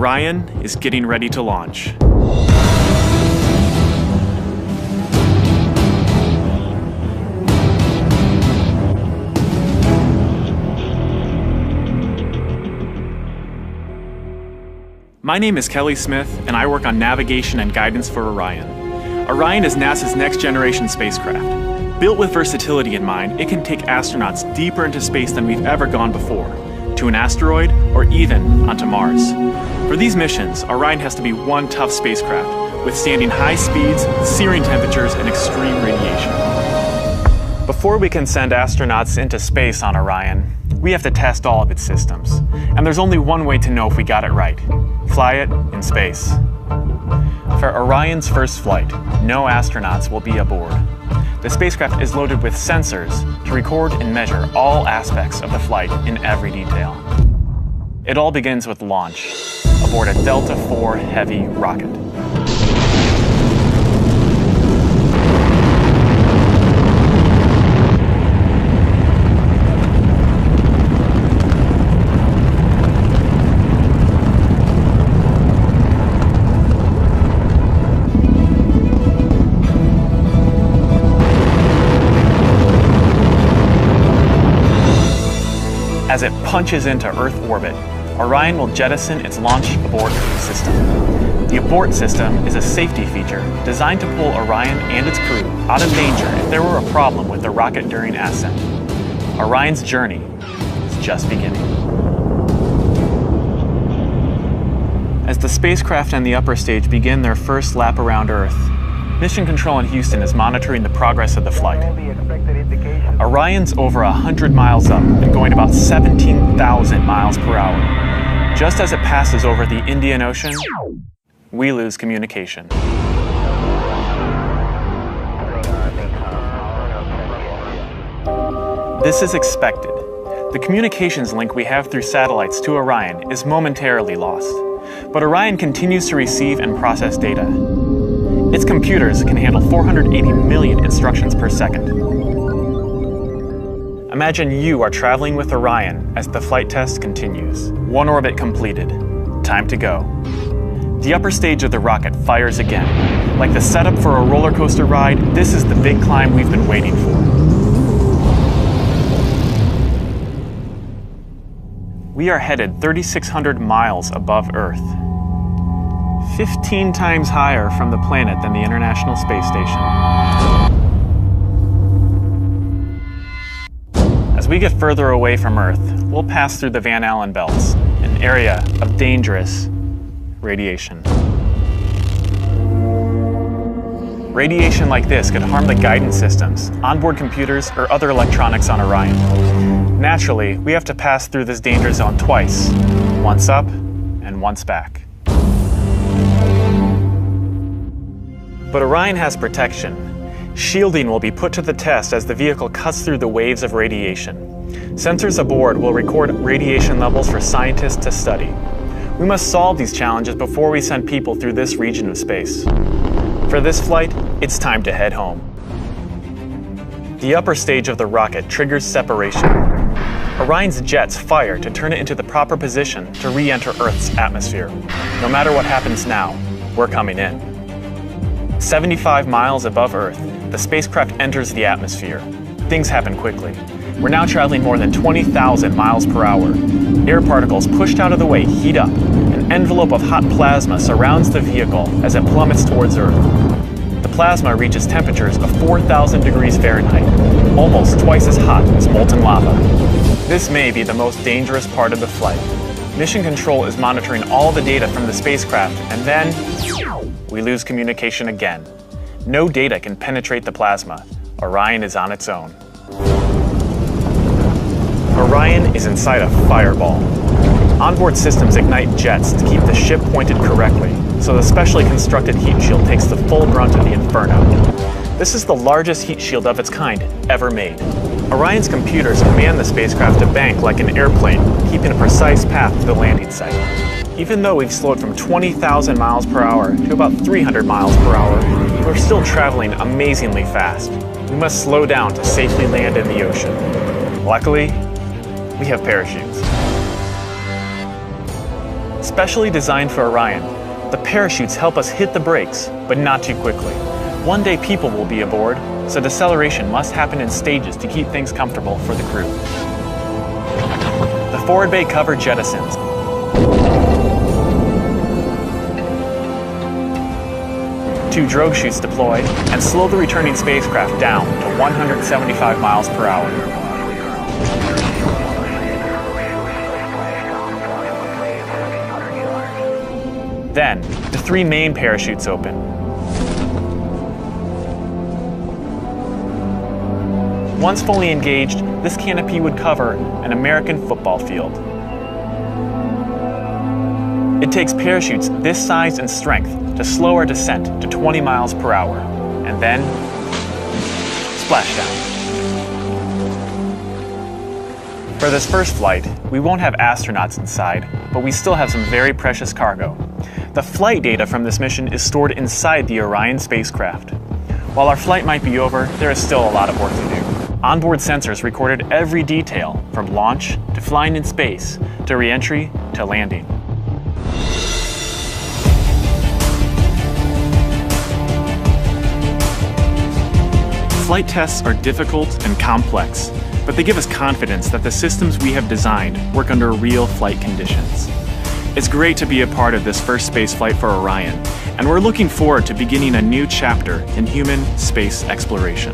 Orion is getting ready to launch. My name is Kelly Smith, and I work on navigation and guidance for Orion. Orion is NASA's next-generation spacecraft. Built with versatility in mind, it can take astronauts deeper into space than we've ever gone before, to an asteroid or even onto Mars. For these missions, Orion has to be one tough spacecraft, withstanding high speeds, searing temperatures, and extreme radiation. Before we can send astronauts into space on Orion, we have to test all of its systems. And there's only one way to know if we got it right: fly it in space. For Orion's first flight, no astronauts will be aboard. The spacecraft is loaded with sensors to record and measure all aspects of the flight in every detail. It all begins with launch aboard a Delta IV Heavy rocket. As it punches into Earth orbit, Orion will jettison its launch abort system. The abort system is a safety feature designed to pull Orion and its crew out of danger if there were a problem with the rocket during ascent. Orion's journey is just beginning. As the spacecraft and the upper stage begin their first lap around Earth, Mission Control in Houston is monitoring the progress of the flight. Orion's over 100 miles up and going about 17,000 miles per hour. Just as it passes over the Indian Ocean, we lose communication. This is expected. The communications link we have through satellites to Orion is momentarily lost, but Orion continues to receive and process data. Its computers can handle 480 million instructions per second. Imagine you are traveling with Orion as the flight test continues. One orbit completed. Time to go. The upper stage of the rocket fires again. Like the setup for a roller coaster ride, this is the big climb we've been waiting for. We are headed 3,600 miles above Earth. 15 times higher from the planet than the International Space Station. As we get further away from Earth, we'll pass through the Van Allen belts, an area of dangerous radiation. Radiation like this could harm the guidance systems, onboard computers, or other electronics on Orion. Naturally, we have to pass through this danger zone twice, once up and once back. But Orion has protection. Shielding will be put to the test as the vehicle cuts through the waves of radiation. Sensors aboard will record radiation levels for scientists to study. We must solve these challenges before we send people through this region of space. For this flight, it's time to head home. The upper stage of the rocket triggers separation. Orion's jets fire to turn it into the proper position to re-enter Earth's atmosphere. No matter what happens now, we're coming in. 75 miles above Earth, the spacecraft enters the atmosphere. Things happen quickly. We're now traveling more than 20,000 miles per hour. Air particles pushed out of the way heat up. An envelope of hot plasma surrounds the vehicle as it plummets towards Earth. The plasma reaches temperatures of 4,000 degrees Fahrenheit, almost twice as hot as molten lava. This may be the most dangerous part of the flight. Mission Control is monitoring all the data from the spacecraft, and then we lose communication again. No data can penetrate the plasma. Orion is on its own. Orion is inside a fireball. Onboard systems ignite jets to keep the ship pointed correctly, so the specially constructed heat shield takes the full brunt of the inferno. This is the largest heat shield of its kind ever made. Orion's computers command the spacecraft to bank like an airplane, keeping a precise path to the landing site. Even though we've slowed from 20,000 miles per hour to about 300 miles per hour, we're still traveling amazingly fast. We must slow down to safely land in the ocean. Luckily, we have parachutes. Specially designed for Orion, the parachutes help us hit the brakes, but not too quickly. One day people will be aboard, so deceleration must happen in stages to keep things comfortable for the crew. The forward bay cover jettisons. Two drogue chutes deploy and slow the returning spacecraft down to 175 miles per hour. Then, the three main parachutes open. Once fully engaged, this canopy would cover an American football field. It takes parachutes this size and strength to slow our descent to 20 miles per hour, and then splashdown. For this first flight, we won't have astronauts inside, but we still have some very precious cargo. The flight data from this mission is stored inside the Orion spacecraft. While our flight might be over, there is still a lot of work to do. Onboard sensors recorded every detail, from launch to flying in space, to re-entry to landing. Flight tests are difficult and complex, but they give us confidence that the systems we have designed work under real flight conditions. It's great to be a part of this first space flight for Orion, and we're looking forward to beginning a new chapter in human space exploration.